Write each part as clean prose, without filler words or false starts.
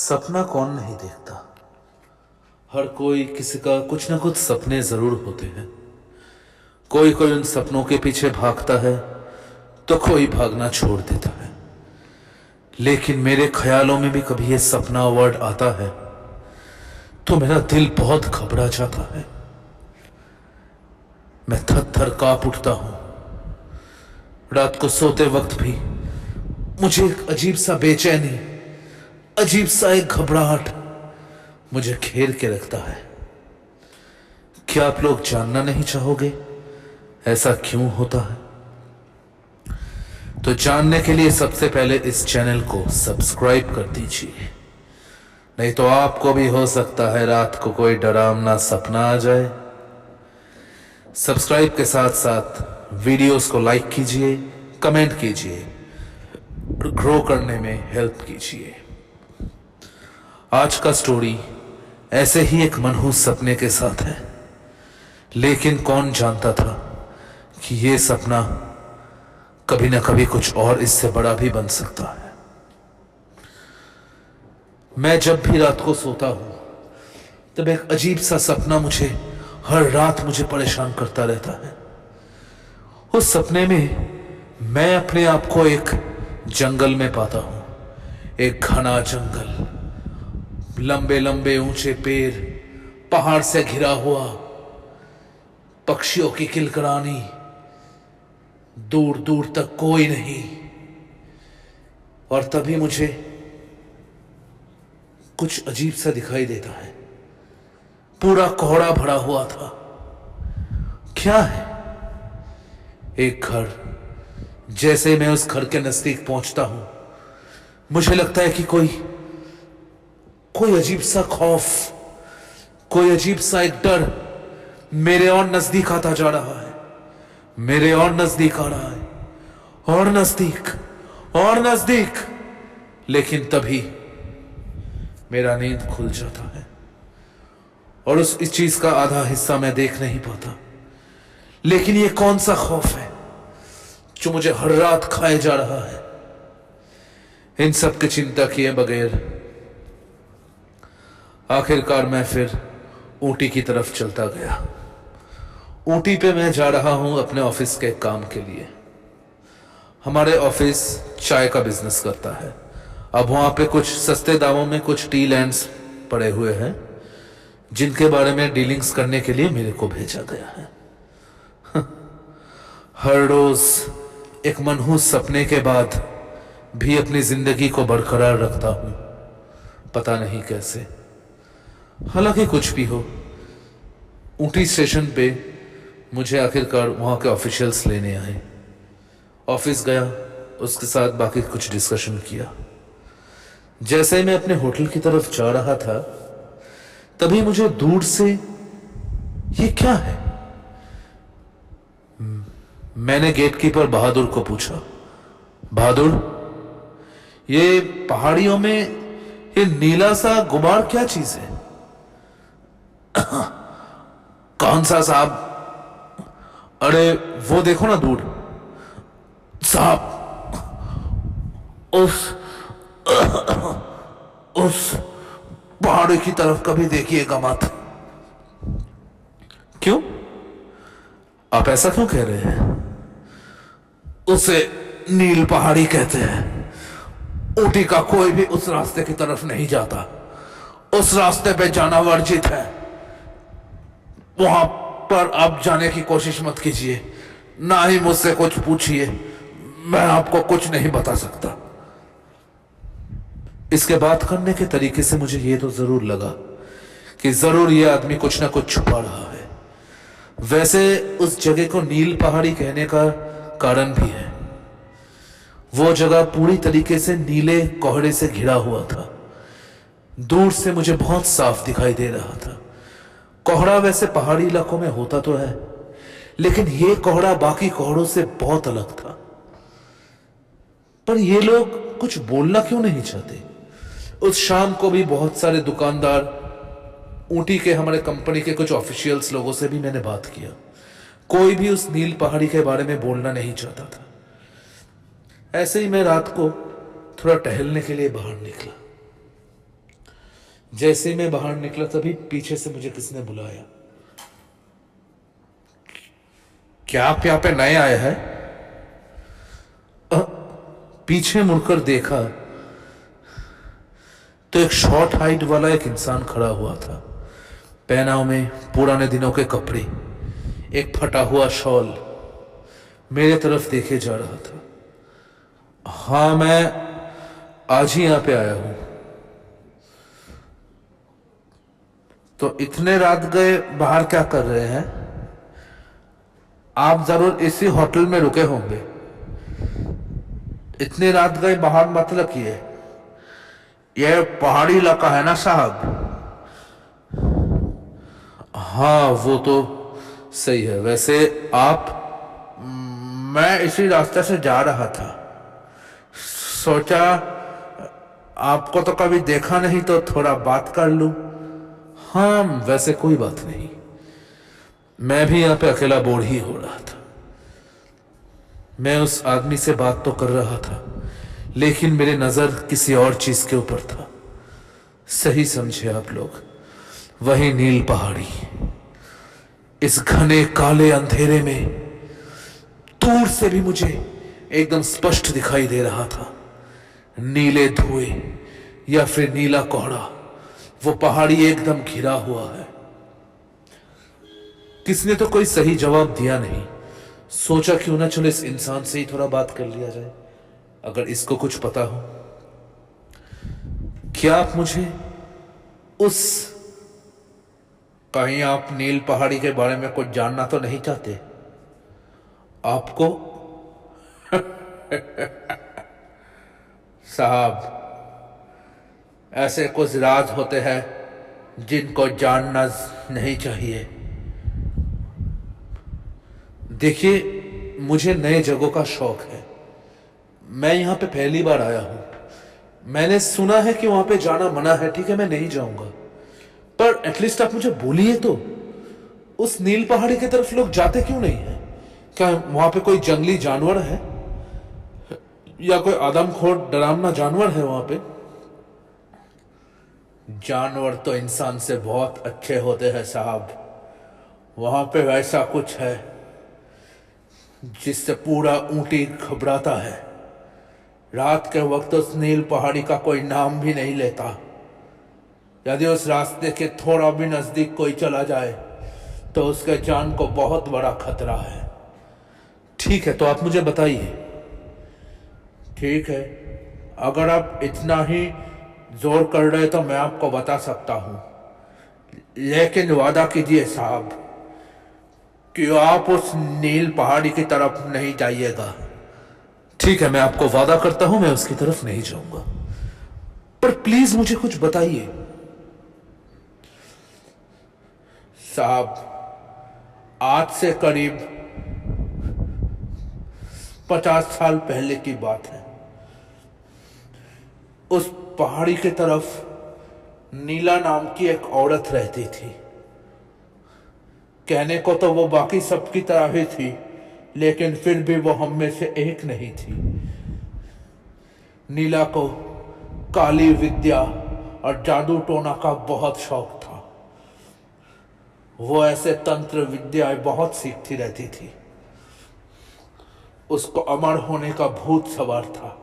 सपना कौन नहीं देखता। हर कोई किसी का कुछ ना कुछ सपने जरूर होते हैं। कोई कोई उन सपनों के पीछे भागता है तो कोई भागना छोड़ देता है। लेकिन मेरे ख्यालों में भी कभी ये सपना वर्ड आता है तो मेरा दिल बहुत घबरा जाता है। मैं थर थर कांप उठता हूं। रात को सोते वक्त भी मुझे एक अजीब सा बेचैनी, अजीब सा एक घबराहट मुझे घेर के रखता है। क्या आप लोग जानना नहीं चाहोगे ऐसा क्यों होता है? तो जानने के लिए सबसे पहले इस चैनल को सब्सक्राइब कर दीजिए, नहीं तो आपको भी हो सकता है रात को कोई डरावना सपना आ जाए। सब्सक्राइब के साथ साथ वीडियोस को लाइक कीजिए, कमेंट कीजिए और ग्रो करने में हेल्प कीजिए। आज का स्टोरी ऐसे ही एक मनहूस सपने के साथ है, लेकिन कौन जानता था कि ये सपना कभी ना कभी कुछ और इससे बड़ा भी बन सकता है। मैं जब भी रात को सोता हूं तब एक अजीब सा सपना मुझे हर रात मुझे परेशान करता रहता है। उस सपने में मैं अपने आप को एक जंगल में पाता हूं। एक घना जंगल, लंबे लंबे ऊंचे पेड़, पहाड़ से घिरा हुआ, पक्षियों की किलकरानी, दूर दूर तक कोई नहीं। और तभी मुझे कुछ अजीब सा दिखाई देता है। पूरा कोहरा भरा हुआ था। क्या है? एक घर। जैसे मैं उस घर के नजदीक पहुंचता हूं मुझे लगता है कि कोई अजीब सा खौफ, कोई अजीब सा एक डर मेरे और नजदीक आता जा रहा है। मेरे और नजदीक आ रहा है, और नजदीक, और नजदीक। लेकिन तभी मेरा नींद खुल जाता है और इस चीज का आधा हिस्सा मैं देख नहीं पाता। लेकिन ये कौन सा खौफ है जो मुझे हर रात खाए जा रहा है? इन सब की चिंता किए बगैर आखिरकार मैं फिर ऊटी की तरफ चलता गया। ऊटी पे मैं जा रहा हूं अपने ऑफिस के काम के लिए। हमारे ऑफिस चाय का बिजनेस करता है। अब वहां पे कुछ सस्ते दामों में कुछ टी लैंड्स पड़े हुए हैं जिनके बारे में डीलिंग्स करने के लिए मेरे को भेजा गया है। हर रोज एक मनहूस सपने के बाद भी अपनी जिंदगी को बरकरार रखता हूं, पता नहीं कैसे। हालांकि कुछ भी हो, ऊटी स्टेशन पे मुझे आखिरकार वहां के ऑफिशियल्स लेने आए। ऑफिस गया, उसके साथ बाकी कुछ डिस्कशन किया। जैसे मैं अपने होटल की तरफ जा रहा था तभी मुझे दूर से ये क्या है? मैंने गेटकीपर बहादुर को पूछा, बहादुर, ये पहाड़ियों में ये नीला सा गुबार क्या चीज है? कौन सा साहब? अरे वो देखो ना दूर। साहब, उस पहाड़ी की तरफ कभी देखिएगा मत। क्यों? आप ऐसा क्यों कह रहे हैं? उसे नील पहाड़ी कहते हैं। ऊटी का कोई भी उस रास्ते की तरफ नहीं जाता। उस रास्ते पे जाना वर्जित है। वहां पर आप जाने की कोशिश मत कीजिए, ना ही मुझसे कुछ पूछिए। मैं आपको कुछ नहीं बता सकता। इसके बात करने के तरीके से मुझे यह तो जरूर लगा कि जरूर यह आदमी कुछ ना कुछ छुपा रहा है। वैसे उस जगह को नील पहाड़ी कहने का कारण भी है। वो जगह पूरी तरीके से नीले कोहरे से घिरा हुआ था। दूर से मुझे बहुत साफ दिखाई दे रहा था। कोहरा वैसे पहाड़ी इलाकों में होता तो है, लेकिन यह कोहरा बाकी कोहरों से बहुत अलग था। पर ये लोग कुछ बोलना क्यों नहीं चाहते? उस शाम को भी बहुत सारे दुकानदार, ऊटी के हमारे कंपनी के कुछ ऑफिशियल्स लोगों से भी मैंने बात किया। कोई भी उस नील पहाड़ी के बारे में बोलना नहीं चाहता था। ऐसे ही मैं रात को थोड़ा टहलने के लिए बाहर निकला। जैसे ही मैं बाहर निकला तभी पीछे से मुझे किसने बुलाया। क्या आप यहां पे नए आए हैं? पीछे मुड़कर देखा तो एक शॉर्ट हाइट वाला एक इंसान खड़ा हुआ था। पहनाव में पुराने दिनों के कपड़े, एक फटा हुआ शॉल, मेरे तरफ देखे जा रहा था। हाँ, मैं आज ही यहां पे आया हूं। तो इतने रात गए बाहर क्या कर रहे हैं? आप जरूर इसी होटल में रुके होंगे। इतनी रात गए बाहर मतलब ये पहाड़ी इलाका है ना साहब? हाँ, वो तो सही है। वैसे आप मैं इसी रास्ते से जा रहा था, सोचा आपको तो कभी देखा नहीं तो थोड़ा बात कर लूं। हाँ, वैसे कोई बात नहीं, मैं भी यहां पे अकेला बोर ही हो रहा था। मैं उस आदमी से बात तो कर रहा था, लेकिन मेरी नजर किसी और चीज के ऊपर था। सही समझे आप लोग, वही नील पहाड़ी। इस घने काले अंधेरे में दूर से भी मुझे एकदम स्पष्ट दिखाई दे रहा था। नीले धुएं या फिर नीला कोहरा, वो पहाड़ी एकदम घिरा हुआ है। किसने तो कोई सही जवाब दिया नहीं। सोचा क्यों ना चलो इस इंसान से ही थोड़ा बात कर लिया जाए, अगर इसको कुछ पता हो। क्या आप मुझे उस कहीं आप नील पहाड़ी के बारे में कुछ जानना तो नहीं चाहते? आपको साहब, ऐसे कुछ राज होते हैं जिनको जानना नहीं चाहिए। देखिए, मुझे नए जगहों का शौक है। मैं यहां पे पहली बार आया हूं। मैंने सुना है कि वहां पे जाना मना है। ठीक है, मैं नहीं जाऊंगा, पर एटलीस्ट आप मुझे बोलिए तो, उस नील पहाड़ी की तरफ लोग जाते क्यों नहीं है? क्या वहां पे कोई जंगली जानवर है या कोई आदमखोर डरावना जानवर है वहां पे? जानवर तो इंसान से बहुत अच्छे होते हैं साहब। वहां पे वैसा कुछ है जिससे पूरा ऊंटी घबराता है। रात के वक्त उस नील पहाड़ी का कोई नाम भी नहीं लेता। यदि उस रास्ते के थोड़ा भी नजदीक कोई चला जाए तो उसके जान को बहुत बड़ा खतरा है। ठीक है, तो आप मुझे बताइए। ठीक है, अगर आप इतना ही जोर कर रहे तो मैं आपको बता सकता हूं, लेकिन वादा कीजिए साहब कि आप उस नील पहाड़ी की तरफ नहीं जाइएगा। ठीक है, मैं आपको वादा करता हूं मैं उसकी तरफ नहीं जाऊंगा, पर प्लीज मुझे कुछ बताइए। साहब, आज से करीब 50 साल पहले की बात है। उस पहाड़ी की तरफ नीला नाम की एक औरत रहती थी। कहने को तो वो बाकी सबकी तरह ही थी, लेकिन फिर भी वो हम में से एक नहीं थी। नीला को काली विद्या और जादू टोना का बहुत शौक था। वो ऐसे तंत्र विद्याएं बहुत सीखती रहती थी। उसको अमर होने का भूत सवार था।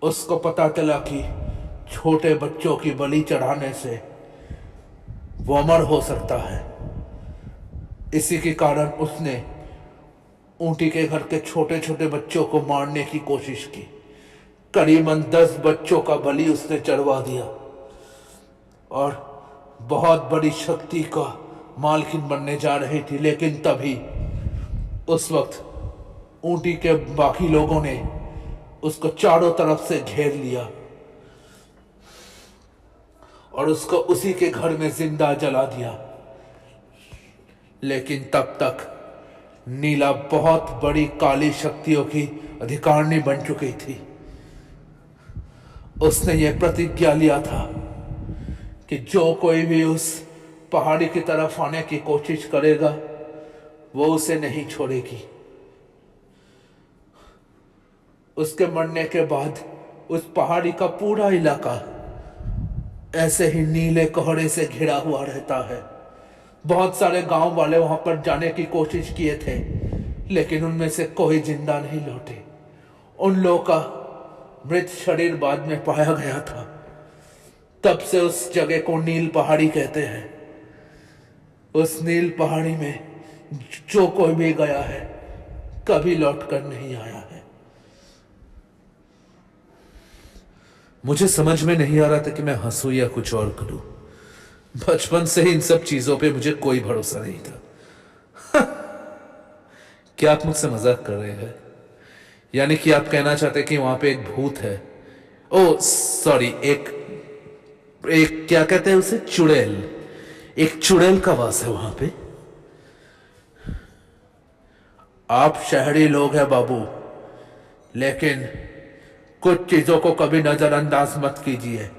उसको पता चला कि छोटे बच्चों की बलि चढ़ाने से वो अमर हो सकता है। इसी के कारण उसने ऊंटी के घर के छोटे छोटे बच्चों को मारने की कोशिश की। करीबन 10 बच्चों का बलि उसने चढ़वा दिया और बहुत बड़ी शक्ति का मालकिन बनने जा रही थी। लेकिन तभी उस वक्त ऊंटी के बाकी लोगों ने उसको चारों तरफ से घेर लिया और उसको उसी के घर में जिंदा जला दिया। लेकिन तब तक नीला बहुत बड़ी काली शक्तियों की अधिकारनी बन चुकी थी। उसने यह प्रतिज्ञा लिया था कि जो कोई भी उस पहाड़ी की तरफ आने की कोशिश करेगा वो उसे नहीं छोड़ेगी। उसके मरने के बाद उस पहाड़ी का पूरा इलाका ऐसे ही नीले कोहरे से घिरा हुआ रहता है। बहुत सारे गांव वाले वहां पर जाने की कोशिश किए थे, लेकिन उनमें से कोई जिंदा नहीं लौटे। उन लोगों का मृत शरीर बाद में पाया गया था। तब से उस जगह को नील पहाड़ी कहते हैं। उस नील पहाड़ी में जो कोई भी गया है कभी लौट कर नहीं आया है। मुझे समझ में नहीं आ रहा था कि मैं हंसूं या कुछ और करूं। बचपन से ही इन सब चीजों पे मुझे कोई भरोसा नहीं था। क्या आप मुझसे मजाक कर रहे हैं? यानी कि आप कहना चाहते कि वहां पे एक भूत है? ओ सॉरी, एक क्या कहते हैं उसे, चुड़ैल। एक चुड़ैल का वास है वहां पे। आप शहरी लोग हैं बाबू, लेकिन कुछ चीजों को कभी नजरअंदाज मत कीजिए।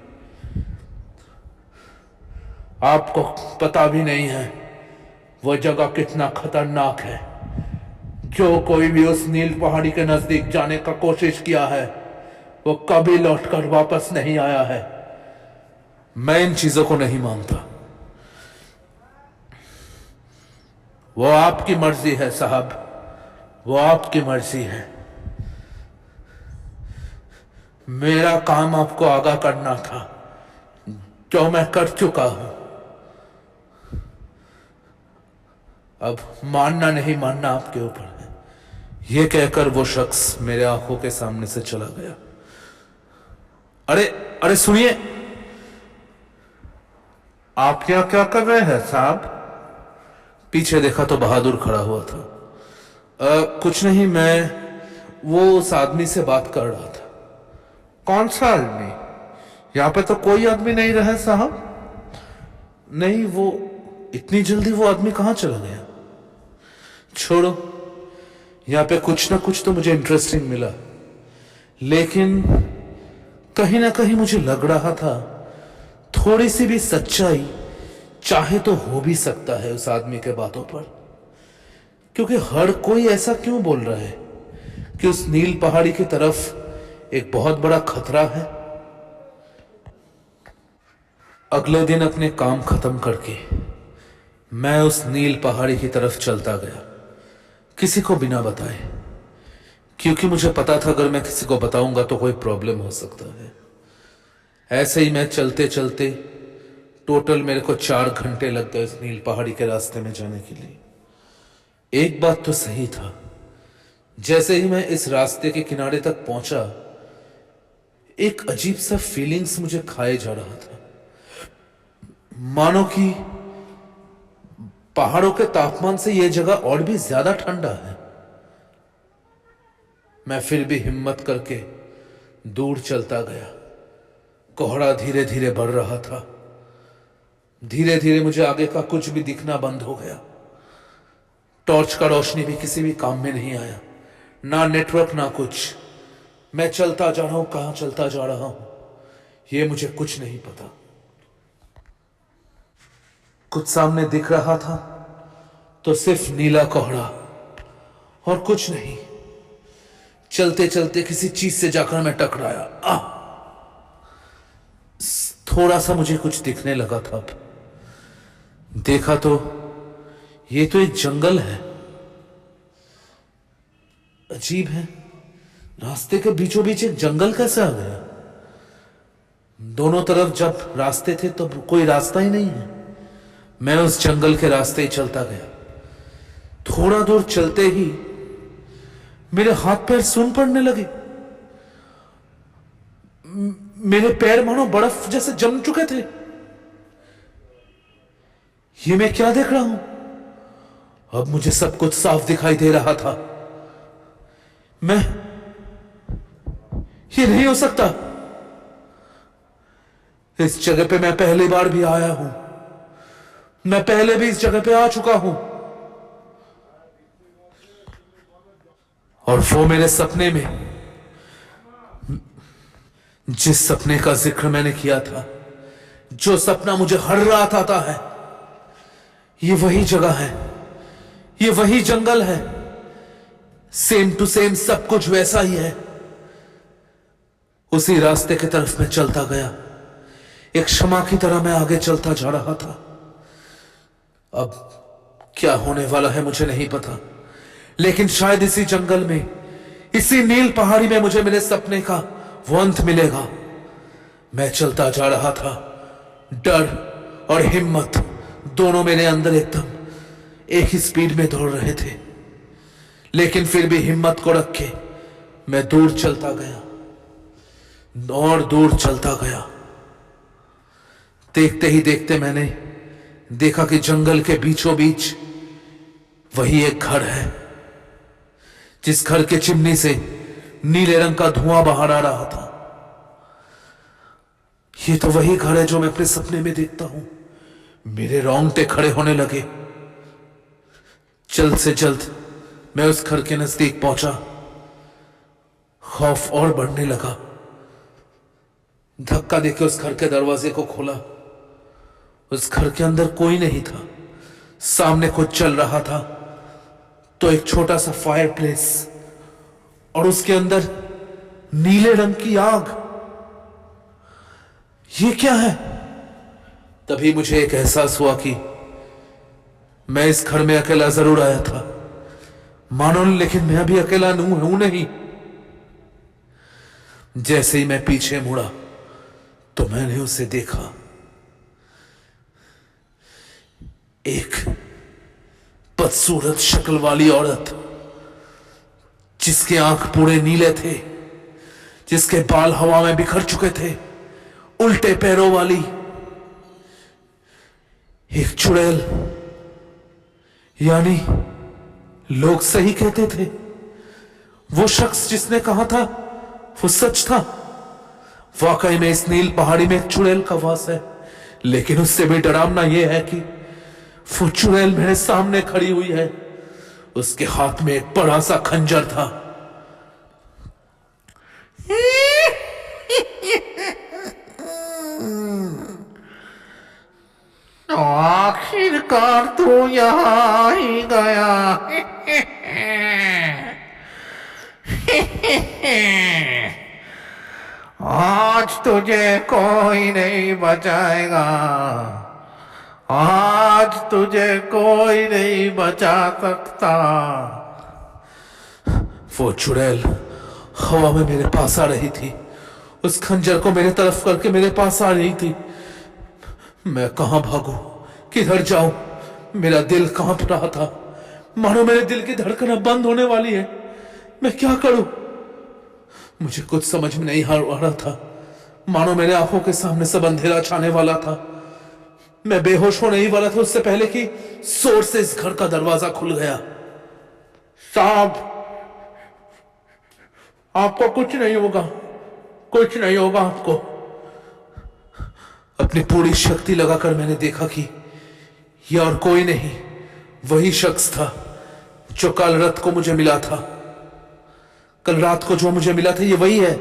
आपको पता भी नहीं है वो जगह कितना खतरनाक है। जो कोई भी उस नील पहाड़ी के नजदीक जाने का कोशिश किया है वो कभी लौटकर वापस नहीं आया है। मैं इन चीजों को नहीं मानता। वो आपकी मर्जी है साहब, वो आपकी मर्जी है। मेरा काम आपको आगाह करना था, जो मैं कर चुका हूं। अब मानना नहीं मानना आपके ऊपर है। यह कहकर वो शख्स मेरे आंखों के सामने से चला गया। अरे अरे सुनिए, आप क्या कर रहे हैं साहब? पीछे देखा तो बहादुर खड़ा हुआ था। कुछ नहीं, मैं वो उस आदमी से बात कर रहा था। कौन सा आदमी? यहां पे तो कोई आदमी नहीं रहा साहब। नहीं, वो इतनी जल्दी वो आदमी कहां चला गया? छोड़ो, यहां पे कुछ ना कुछ तो मुझे इंटरेस्टिंग मिला, लेकिन कहीं ना कहीं मुझे लग रहा था थोड़ी सी भी सच्चाई चाहे तो हो भी सकता है उस आदमी के बातों पर। क्योंकि हर कोई ऐसा क्यों बोल रहा है कि उस नील पहाड़ी की तरफ एक बहुत बड़ा खतरा है। अगले दिन अपने काम खत्म करके मैं उस नील पहाड़ी की तरफ चलता गया, किसी को बिना बताए, क्योंकि मुझे पता था अगर मैं किसी को बताऊंगा तो कोई प्रॉब्लम हो सकता है। ऐसे ही मैं चलते चलते टोटल मेरे को 4 घंटे लग गए उस नील पहाड़ी के रास्ते में जाने के लिए। एक बात तो सही था, जैसे ही मैं इस रास्ते के किनारे तक पहुंचा, एक अजीब सा फीलिंग्स मुझे खाए जा रहा था, मानो कि पहाड़ों के तापमान से यह जगह और भी ज्यादा ठंडा है। मैं फिर भी हिम्मत करके दूर चलता गया। कोहरा धीरे धीरे बढ़ रहा था। धीरे धीरे मुझे आगे का कुछ भी दिखना बंद हो गया। टॉर्च का रोशनी भी किसी भी काम में नहीं आया, ना नेटवर्क ना कुछ। मैं चलता जा रहा हूं, कहां चलता जा रहा हूं यह मुझे कुछ नहीं पता। कुछ सामने दिख रहा था तो सिर्फ नीला कोहरा और कुछ नहीं। चलते चलते किसी चीज से जाकर मैं टकराया। थोड़ा सा मुझे कुछ दिखने लगा था। अब देखा तो ये तो एक जंगल है। अजीब है, रास्ते के बीचों बीच एक जंगल कैसे आ गया? दोनों तरफ जब रास्ते थे तो कोई रास्ता ही नहीं है। मैं उस जंगल के रास्ते ही चलता गया। थोड़ा दूर चलते ही मेरे हाथ पैर सून पड़ने लगे। मेरे पैर मानो बर्फ जैसे जम चुके थे। ये मैं क्या देख रहा हूं? अब मुझे सब कुछ साफ दिखाई दे रहा था। ये नहीं हो सकता। इस जगह पे मैं पहली बार भी आया हूं। मैं पहले भी इस जगह पे आ चुका हूं, और वो मेरे सपने में, जिस सपने का जिक्र मैंने किया था, जो सपना मुझे हर रात आता है, ये वही जगह है, ये वही जंगल है। सेम टू सेम सब कुछ वैसा ही है। उसी रास्ते की तरफ मैं चलता गया। एक क्षमा की तरह मैं आगे चलता जा रहा था। अब क्या होने वाला है मुझे नहीं पता, लेकिन शायद इसी जंगल में, इसी नील पहाड़ी में मुझे मेरे सपने का वो अंत मिलेगा। मैं चलता जा रहा था, डर और हिम्मत दोनों मेरे अंदर एकदम एक ही स्पीड में दौड़ रहे थे, लेकिन फिर भी हिम्मत को रख के मैं दूर चलता गया और दूर चलता गया। देखते ही देखते मैंने देखा कि जंगल के बीचों बीच वही एक घर है, जिस घर के चिमनी से नीले रंग का धुआं बाहर आ रहा था। ये तो वही घर है जो मैं अपने सपने में देखता हूं। मेरे रोंगटे खड़े होने लगे। जल्द से जल्द मैं उस घर के नजदीक पहुंचा। खौफ और बढ़ने लगा। धक्का देके उस घर के दरवाजे को खोला। उस घर के अंदर कोई नहीं था। सामने कुछ चल रहा था तो एक छोटा सा फायर प्लेस और उसके अंदर नीले रंग की आग। ये क्या है? तभी मुझे एक एहसास हुआ कि मैं इस घर में अकेला जरूर आया था, मानो, लेकिन मैं अभी अकेला हूं नहीं। जैसे ही मैं पीछे मुड़ा तो मैंने उसे देखा। एक बदसूरत शक्ल वाली औरत, जिसके आंख पूरे नीले थे, जिसके बाल हवा में बिखर चुके थे, उल्टे पैरों वाली एक चुड़ैल। यानी लोग सही कहते थे, वो शख्स जिसने कहा था वो सच था। वाकई में इस नील पहाड़ी में एक चुड़ैल का वास है, लेकिन उससे भी डरावना यह है कि वो चुड़ैल मेरे सामने खड़ी हुई है। उसके हाथ में एक बड़ा सा खंजर था। आखिरकार तू यहाँ ही गया। आज तुझे कोई नहीं बचाएगा। आज तुझे कोई नहीं बचा सकता। वो चुड़ैल हवा में मेरे पास आ रही थी, उस खंजर को मेरे तरफ करके मेरे पास आ रही थी। मैं कहां भागूं, किधर जाऊं? मेरा दिल कांप रहा था, मानो मेरे दिल की धड़कन अब बंद होने वाली है। मैं क्या करूं? मुझे कुछ समझ में नहीं आ रहा था, मानो मेरे आंखों के सामने सब अंधेरा छाने वाला था। मैं बेहोश होने ही वाला था उससे पहले कि जोर से इस घर का दरवाजा खुल गया। साहब, आपको कुछ नहीं होगा, कुछ नहीं होगा आपको। अपनी पूरी शक्ति लगाकर मैंने देखा कि यह और कोई नहीं, वही शख्स था जो कल रात को मुझे मिला था। कल रात को जो मुझे मिला था ये वही है।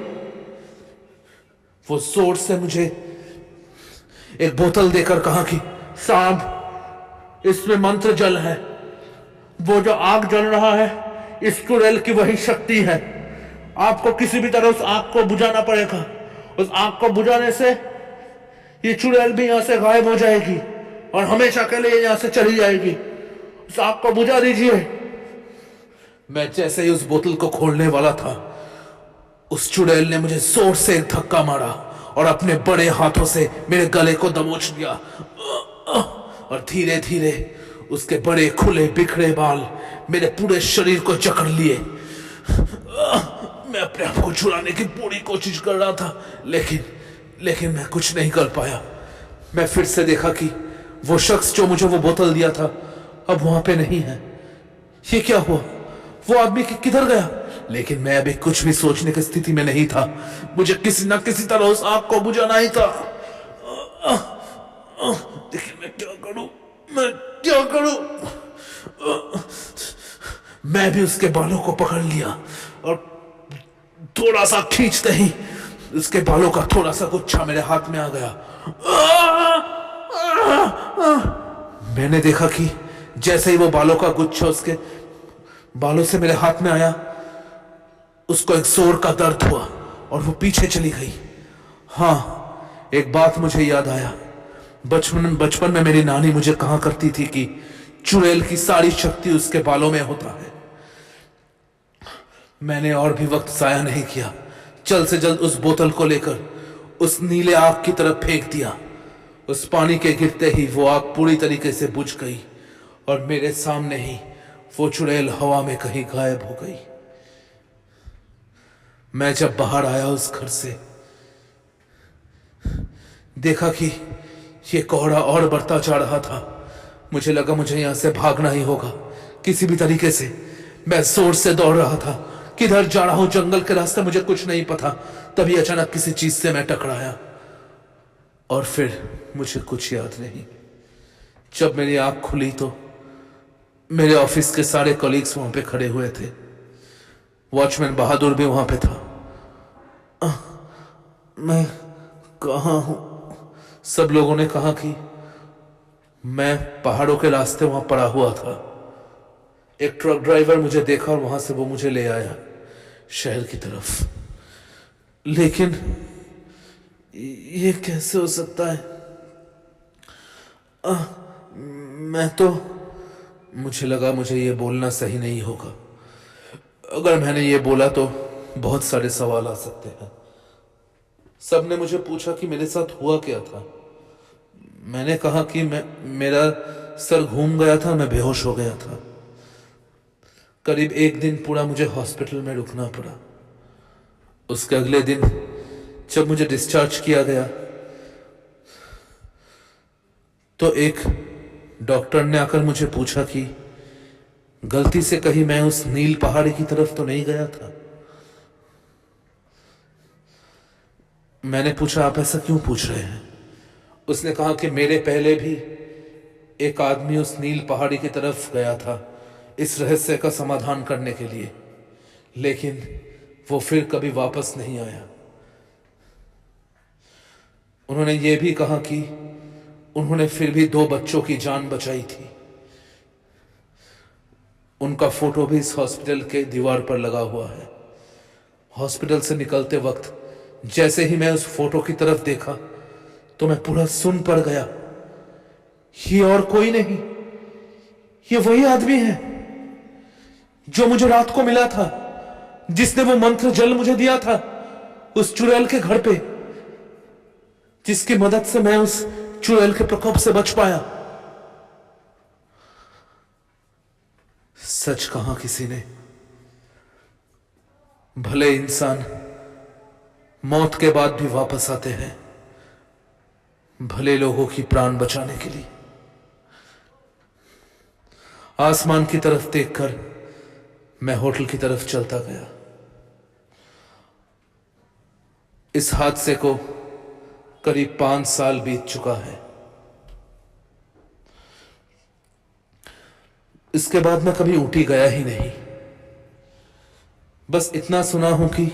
वो जोर से मुझे एक बोतल देकर कहा कि साहब, इसमें मंत्र जल है। वो जो आग जल रहा है, इस चुड़ैल की वही शक्ति है। आपको किसी भी तरह उस आग को बुझाना पड़ेगा। उस आग को बुझाने से ये चुड़ैल भी यहां से गायब हो जाएगी और हमेशा के लिए यहां से चली जाएगी। उस आग को बुझा दीजिए। मैं जैसे ही उस बोतल को खोलने वाला था, उस चुड़ैल ने मुझे जोर से एक धक्का मारा और अपने बड़े हाथों से मेरे गले को दबोच लिया और धीरे धीरे उसके बड़े खुले बिखरे बाल मेरे पूरे शरीर को जकड़ लिए। मैं अपने आप को छुड़ाने की पूरी कोशिश कर रहा था, लेकिन मैं कुछ नहीं कर पाया। मैं फिर से देखा कि वो शख्स जो मुझे वो बोतल दिया था अब वहां पे नहीं है। ये क्या हुआ? वो आदमी किधर गया? लेकिन मैं अभी कुछ भी सोचने की स्थिति में नहीं था। मुझे किसी ना किसी तरह उस आग को बुझाना ही था। लेकिन मैं क्या करूं? मैं भी उसके बालों को पकड़ लिया और थोड़ा सा खींचते ही उसके बालों का थोड़ा सा गुच्छा मेरे हाथ में आ गया। मैंने देखा कि जैसे ही वो बालों का गुच्छा उसके बालों से मेरे हाथ में आया, उसको एक जोर का दर्द हुआ और वो पीछे चली गई। हाँ, एक बात मुझे याद आया। बचपन में मेरी नानी मुझे कहा करती थी कि चुड़ैल की सारी शक्ति उसके बालों में होता है। मैंने और भी वक्त जाया नहीं किया, जल्द से जल्द उस बोतल को लेकर उस नीले आग की तरफ फेंक दिया। उस पानी के गिरते ही वो आग पूरी तरीके से बुझ गई और मेरे सामने ही वो चुड़ैल हवा में कहीं गायब हो गई। मैं जब बाहर आया उस घर से, देखा कि ये कोहरा और बढ़ता जा रहा था। मुझे लगा मुझे यहां से भागना ही होगा किसी भी तरीके से। मैं जोर से दौड़ रहा था, किधर जा रहा हूं, जंगल के रास्ते मुझे कुछ नहीं पता। तभी अचानक किसी चीज से मैं टकराया और फिर मुझे कुछ याद नहीं। जब मेरी आंख खुली तो मेरे ऑफिस के सारे कलीग्स वहां पे खड़े हुए थे। वॉचमैन बहादुर भी वहां पे था। मैं कहां हूं? सब लोगों ने कहा कि मैं पहाड़ों के रास्ते वहां पड़ा हुआ था। एक ट्रक ड्राइवर मुझे देखा और वहां से वो मुझे ले आया शहर की तरफ। लेकिन ये कैसे हो सकता है? मैं तो, मुझे लगा मुझे ये बोलना सही नहीं होगा। अगर मैंने ये बोला तो बहुत सारे सवाल आ सकते हैं। सबने मुझे पूछा कि मेरे साथ हुआ क्या था। मैंने कहा कि मेरा सर घूम गया था, मैं बेहोश हो गया था। करीब एक दिन पूरा मुझे हॉस्पिटल में रुकना पड़ा। उसके अगले दिन जब मुझे डिस्चार्ज किया गया तो एक डॉक्टर ने आकर मुझे पूछा कि गलती से कहीं मैं उस नील पहाड़ी की तरफ तो नहीं गया था। मैंने पूछा, आप ऐसा क्यों पूछ रहे हैं? उसने कहा कि मेरे पहले भी एक आदमी उस नील पहाड़ी की तरफ गया था इस रहस्य का समाधान करने के लिए, लेकिन वो फिर कभी वापस नहीं आया। उन्होंने ये भी कहा कि उन्होंने फिर भी 2 बच्चों की जान बचाई थी। उनका फोटो भी इस हॉस्पिटल के दीवार पर लगा हुआ है। हॉस्पिटल से निकलते वक्त जैसे ही मैं उस फोटो की तरफ देखा तो मैं पूरा सुन पड़ गया। ये और कोई नहीं, ये वही आदमी है जो मुझे रात को मिला था, जिसने वो मंत्र जल मुझे दिया था उस चुड़ैल के घर पे, जिसकी मदद से मैं उस चुड़ैल के प्रकोप से बच पाया। सच कहा किसी ने, भले इंसान मौत के बाद भी वापस आते हैं, भले लोगों की प्राण बचाने के लिए। आसमान की तरफ देखकर मैं होटल की तरफ चलता गया। इस हादसे को करीब 5 साल बीत चुका है। इसके बाद मैं कभी ऊटी गया ही नहीं। बस इतना सुना हूं कि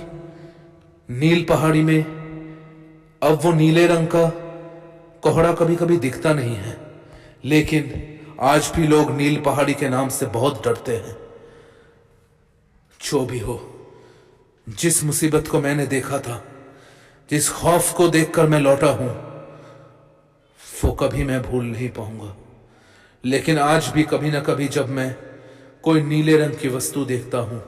नील पहाड़ी में अब वो नीले रंग का कोहरा कभी कभी दिखता नहीं है, लेकिन आज भी लोग नील पहाड़ी के नाम से बहुत डरते हैं। जो भी हो, जिस मुसीबत को मैंने देखा था, जिस खौफ को देखकर मैं लौटा हूं, वो कभी मैं भूल नहीं पाऊंगा। लेकिन आज भी कभी ना कभी जब मैं कोई नीले रंग की वस्तु देखता हूं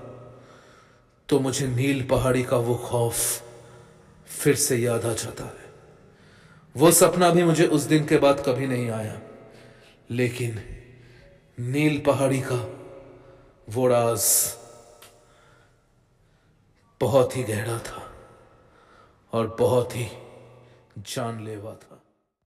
तो मुझे नील पहाड़ी का वो खौफ फिर से याद आ जाता है। वो सपना भी मुझे उस दिन के बाद कभी नहीं आया, लेकिन नील पहाड़ी का वो राज बहुत ही गहरा था और बहुत ही जानलेवा था।